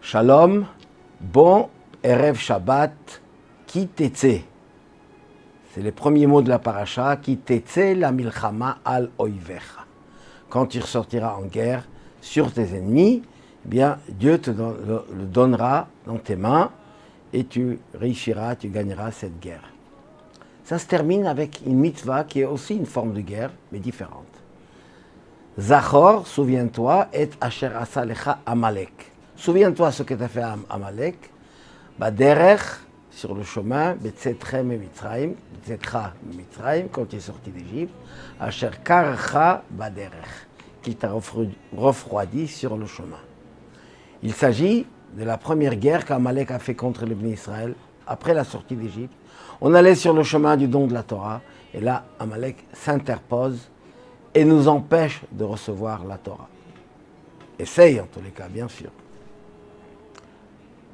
Shalom, bon Erev Shabbat, ki tetse. C'est les premiers mots de la paracha, ki tetse la milchama al oivecha. Quand tu ressortiras en guerre sur tes ennemis, eh bien Dieu te le donnera dans tes mains et tu réussiras, tu gagneras cette guerre. Ça se termine avec une mitzvah qui est aussi une forme de guerre, mais différente. Zachor, souviens-toi, et asher asa lecha Amalek. Souviens-toi ce que tu as fait à Amalek. Baderech, sur le chemin, Betzetchem et Mitzrayim, Betzetra Mitzrayim, quand tu es sorti d'Égypte, asher karcha baderech, qu'il t'a refroidi sur le chemin. Il s'agit de la première guerre qu'Amalek a fait contre les Bnei Israël après la sortie d'Égypte. On allait sur le chemin du don de la Torah, et là, Amalek s'interpose et nous empêche de recevoir la Torah. Essaye en tous les cas, bien sûr.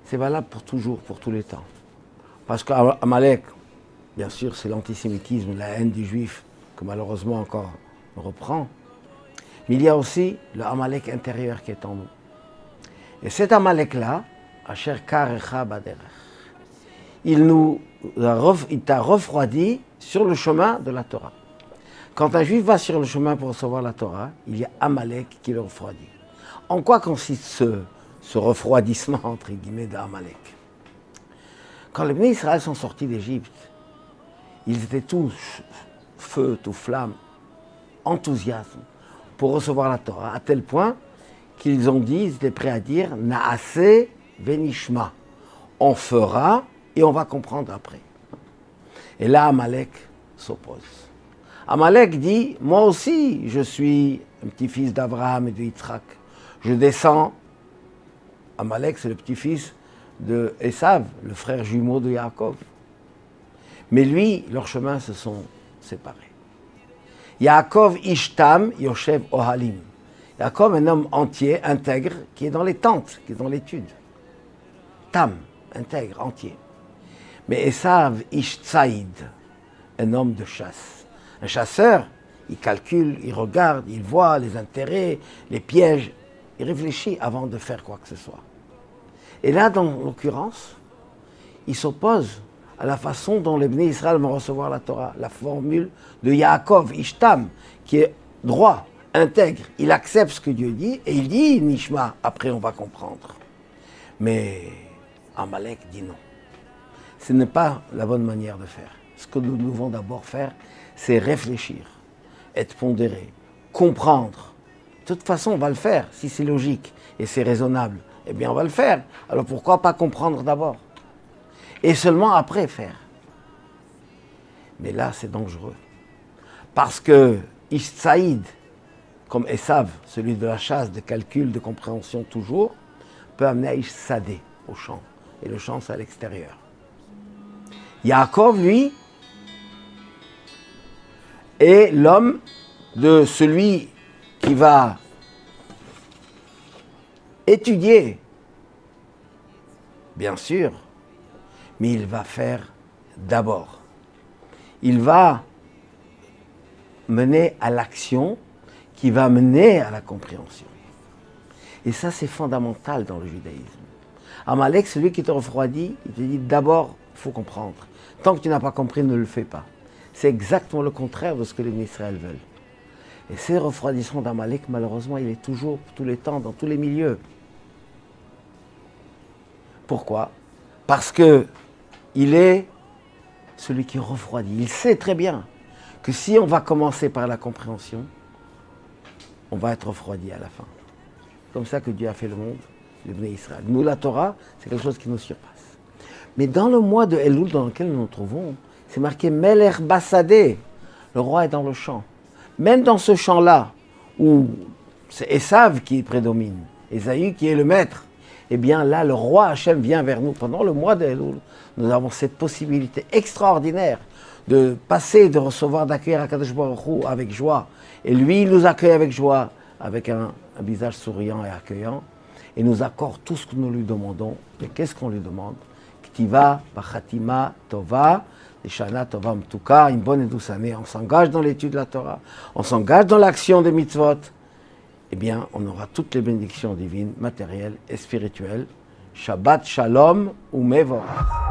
C'est valable pour toujours, pour tous les temps. Parce qu'Amalek, bien sûr, c'est l'antisémitisme, la haine du juif, que malheureusement encore on reprend. Mais il y a aussi le Amalek intérieur qui est en nous. Et cet Amalek-là, Asher Karecha Baderech, il t'a refroidi sur le chemin de la Torah. Quand un juif va sur le chemin pour recevoir la Torah, il y a Amalek qui le refroidit. En quoi consiste ce refroidissement, entre guillemets, d'Amalek? Quand les Bnei Israël sont sortis d'Égypte, ils étaient tous feu, tout flamme, enthousiasme pour recevoir la Torah, à tel point qu'ils ont dit, ils étaient prêts à dire « Naase venishma » on fera et on va comprendre après. Et là, Amalek s'oppose. Amalek dit, moi aussi, je suis un petit-fils d'Abraham et de Yitzhak. Je descends. Amalek, c'est le petit-fils de Esav, le frère jumeau de Yaakov. Mais lui, leurs chemins se sont séparés. Yaakov Ishtam Yoshev Ohalim. Yaakov, un homme entier, intègre, qui est dans les tentes, qui est dans l'étude. Tam, intègre, entier. Mais Esav Ish-Tsaïd, un homme de chasse. Un chasseur, il calcule, il regarde, il voit les intérêts, les pièges. Il réfléchit avant de faire quoi que ce soit. Et là, dans l'occurrence, il s'oppose à la façon dont les Bnei Israël vont recevoir la Torah. La formule de Yaakov, Ishtam, qui est droit, intègre. Il accepte ce que Dieu dit et il dit Nishma. Après, on va comprendre. Mais Amalek dit non. Ce n'est pas la bonne manière de faire. Ce que nous devons d'abord faire, c'est réfléchir, être pondéré, comprendre. De toute façon, on va le faire. Si c'est logique et c'est raisonnable, eh bien, on va le faire. Alors pourquoi pas comprendre d'abord? Et seulement après faire. Mais là, c'est dangereux. Parce que Ish-Tsaïd, comme Esav, celui de la chasse, de calcul, de compréhension toujours, peut amener à Ish-Sadé, au champ. Et le champ, c'est à l'extérieur. Yaakov, lui, est l'homme de celui qui va étudier, bien sûr, mais il va faire d'abord. Il va mener à l'action qui va mener à la compréhension. Et ça, c'est fondamental dans le judaïsme. Amalek, celui qui te refroidit, il te dit d'abord, il faut comprendre. Tant que tu n'as pas compris, ne le fais pas. C'est exactement le contraire de ce que les Bnei Israël veulent. Et ce refroidissement d'Amalek, malheureusement, il est toujours, tous les temps, dans tous les milieux. Pourquoi? Parce que il est celui qui refroidit. Il sait très bien que si on va commencer par la compréhension, on va être refroidi à la fin. C'est comme ça que Dieu a fait le monde, les Bnei Israël. Nous, la Torah, c'est quelque chose qui nous surpasse. Mais dans le mois de Elul dans lequel nous nous trouvons, c'est marqué Melech Basadeh. Le roi est dans le champ. Même dans ce champ-là, où c'est Esav qui prédomine, Ésaü qui est le maître, eh bien là, le roi Hachem vient vers nous. Pendant le mois de Elul, nous avons cette possibilité extraordinaire de passer, de recevoir, d'accueillir Akadosh Baruch Hu avec joie. Et lui, il nous accueille avec joie, avec un visage souriant et accueillant, et nous accorde tout ce que nous lui demandons. Et qu'est-ce qu'on lui demande? Ktiva, Bachatima, Tova, Shana Tova Mtuka, une bonne et douce année. On s'engage dans l'étude de la Torah, on s'engage dans l'action des mitzvot. Eh bien, on aura toutes les bénédictions divines, matérielles et spirituelles, Shabbat Shalom ou Mevorach.